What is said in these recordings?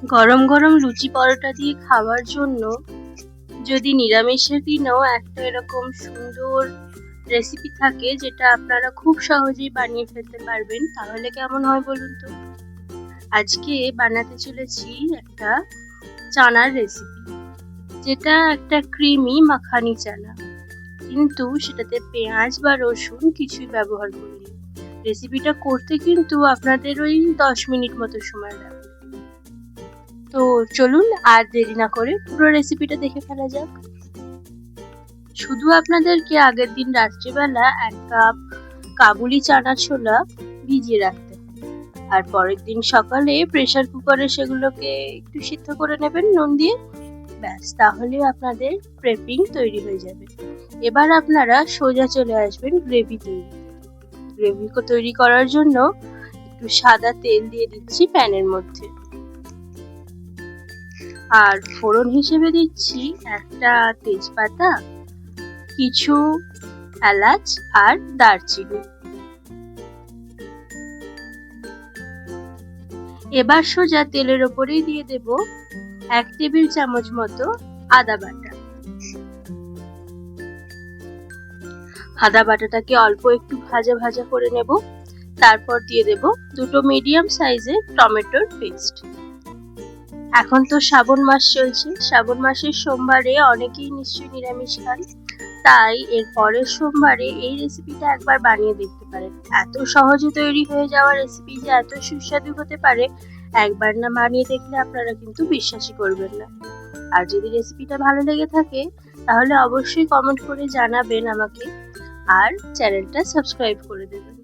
গরম গরম লুচি পরোটা দিয়ে খাওয়ার জন্য যদি নিরামিষের দিনেও একটা এরকম সুন্দর রেসিপি থাকে যেটা আপনারা খুব সহজেই বানিয়ে ফেলতে পারবেন, তাহলে কেমন হয় বলুন তো। আজকে বানাতে চলেছি একটা চানার রেসিপি, যেটা একটা ক্রিমি মাখানি চানা, কিন্তু সেটাতে পেঁয়াজ বা রসুন কিছুই ব্যবহার করিনি। রেসিপিটা করতে কিন্তু আপনাদের ওই 10 মিনিট মতো সময় লাগবে। তো চলুন আর দেরি না করে পুরো রেসিপিটা দেখে ফেলা যাক। শুধু আপনাদেরকে আগের দিন রাত্রিবেলা 1 কাপ কাবুলি চানা ছোলা ভিজিয়ে রাখতে হবে, আর পরের দিন সকালে প্রেসার কুকারে সেগুলোকে একটু সিদ্ধ করে নেবেন নুন দিয়ে। ব্যাস, তাহলে আপনাদের প্রেপিং তৈরি হয়ে যাবে। এবার আপনারা সোজা চলে আসবেন গ্রেভি তৈরি করার জন্য একটু সাদা তেল দিয়ে দিচ্ছি প্যানের মধ্যে, আর ফোড়ন হিসেবে দিচ্ছি একটা তেজপাতা, কিছু এলাচ আর দারচিনি। এবার সোজা তেলের ওপরেই দিয়ে দেব 1 টেবিল চামচ মতো আদা বাটা। আদা বাটাটাকে অল্প একটু ভাজা ভাজা করে নেব। তারপর দিয়ে দেব 2 মিডিয়াম সাইজের টমেটোর পেস্ট। এখন তো শ্রাবণ মাস চলছে, শ্রাবণ মাসের সোমবারে অনেকেই নিশ্চয়ই নিরামিষ খান, তাই এর পরের সোমবারে এই রেসিপিটা একবার বানিয়ে দেখতে পারেন। এত সহজে তৈরি হয়ে যাওয়া রেসিপি যে এত সুস্বাদু হতে পারে, একবার না বানিয়ে দেখলে আপনারা কিন্তু বিশ্বাসই করবেন না। আর যদি রেসিপিটা ভালো লেগে থাকে তাহলে অবশ্যই কমেন্ট করে জানাবেন আমাকে, আর চ্যানেলটা সাবস্ক্রাইব করে দেবেন।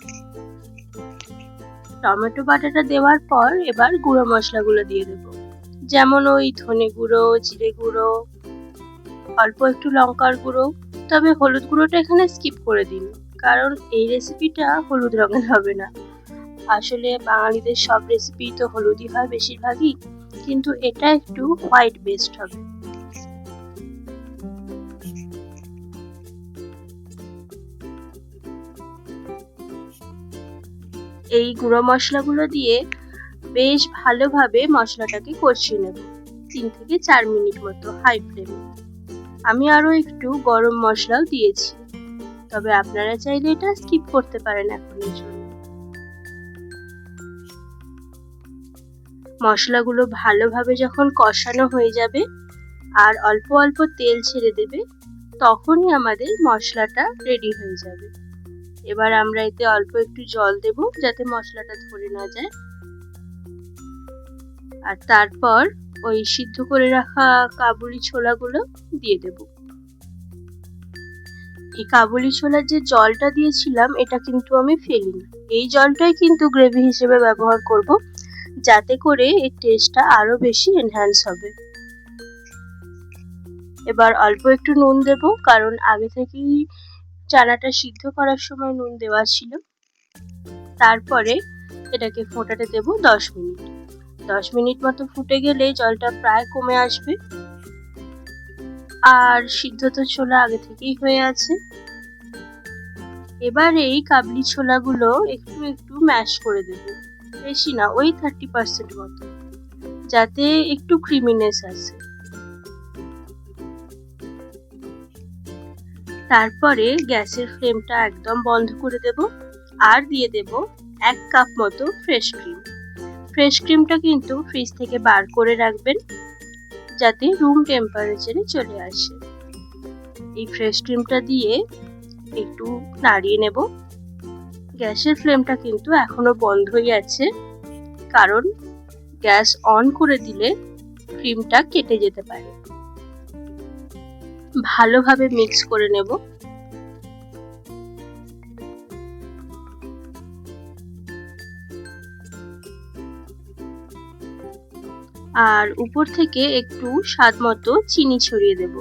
টমেটো বাটাটা দেওয়ার পর এবার গুঁড়ো মশলাগুলো দিয়ে দেব, যেমন ওই ধনে গুঁড়ো, জিরে গুঁড়ো, অল্প একটু লঙ্কার গুঁড়ো। তবে হলুদ গুঁড়োটা এখানে স্কিপ করে দিন, কারণ এই রেসিপিটা হলুদ রঙের হবে না। আসলে বাঙালিদের সব রেসিপি তো হলুদই হয় বেশিরভাগই, কিন্তু এটা একটু হোয়াইট বেস্ট হবে। এই গুঁড়ো মশলাগুলো দিয়ে বেশ ভালোভাবে মশলাটাকে কষিয়ে নেব 3 থেকে 4 মিনিট মতো হাই ফ্লেমে। আমি আরো একটু গরম মশলাও দিয়েছি, তবে আপনারা চাইলে এটা স্কিপ করতে পারেন এখনের জন্য। মশলাগুলো ভালোভাবে যখন কষানো হয়ে যাবে আর অল্প অল্প তেল ছেড়ে দেবে, তখনই আমাদের মশলাটা রেডি হয়ে যাবে। এবার আমরা এতে অল্প একটু জল দেব যাতে মশলাটা ধরে না যায়, আর তারপর ওই সিদ্ধ করে রাখা কাবুলি ছোলাগুলো দিয়ে দেব। এই কাবুলি ছোলার যে জলটা দিয়েছিলাম এটা কিন্তু আমি ফেলিনি, এই জলটাই কিন্তু গ্রেভি হিসেবে ব্যবহার করব, যাতে করে এর টেস্টটা আরো বেশি এনহ্যান্স হবে। এবার অল্প একটু নুন দেব, কারণ আগে থেকেই চানাটা সিদ্ধ করার সময় নুন দেওয়া ছিল। তারপরে এটাকে ফোটাতে দেব 10 মিনিট। 10 মিনিট মতো ফুটে গেলে জলটা প্রায় কমে আসবে, আর সিদ্ধ তো ছোলা আগে থেকেই হয়ে আছে। এবার এই কাবলি ছোলাগুলো একটু একটু ম্যাশ করে দেব, বেশি না, ওই 30% মতো, যাতে একটু ক্রিমিনেস আসে। তারপরে গ্যাসের ফ্লেমটা একদম বন্ধ করে দেব, আর দিয়ে দেব 1 কাপ মতো ফ্রেশ ক্রিম। ফ্রেশ ক্রিমটা কিন্তু ফ্রিজ থেকে বার করে রাখবেন, যাতে রুম টেম্পারেচারে চলে আসে। এই ফ্রেশ ক্রিমটা দিয়ে একটু নাড়িয়ে নেব। গ্যাসের ফ্লেমটা কিন্তু এখনো বন্ধই আছে, কারণ গ্যাস অন করে দিলে ক্রিমটা কেটে যেতে পারে। ভালোভাবে মিক্স করে নেব। আর উপর থেকে একটু স্বাদ মতো চিনি ছড়িয়ে দেব।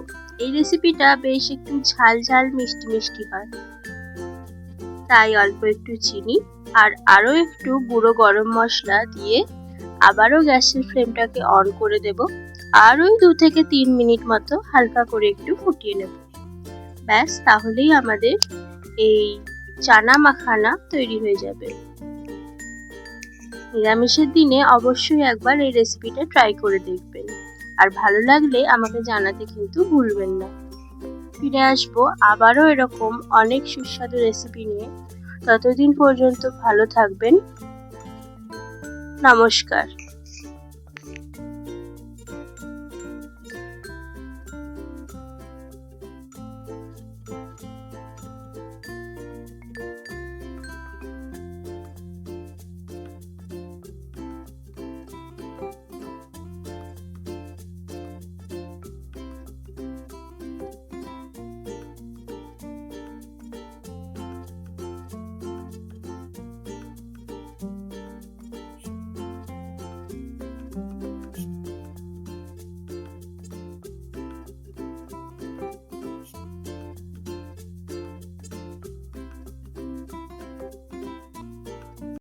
এই রেসিপিটা বেশ একটু ঝাল ঝাল মিষ্টি মিষ্টি হয়, তাই অল্প একটু চিনি আর আরো একটু গুঁড়ো গরম মশলা দিয়ে আবারও গ্যাসের ফ্লেমটাকে অন করে দেব, আর ওই 2 থেকে 3 মিনিট মতো হালকা করে একটু ফুটিয়ে নেব। ব্যাস, তাহলেই আমাদের এই চানা মাখানা তৈরি হয়ে যাবে। নিরামিষের দিনে অবশ্যই একবার এই রেসিপিটা ট্রাই করে দেখবেন, আর ভালো লাগলে আমাকে জানাতে কিন্তু ভুলবেন না। ফিরে আসবো আবারও এরকম অনেক সুস্বাদু রেসিপি নিয়ে। ততদিন পর্যন্ত ভালো থাকবেন। নমস্কার।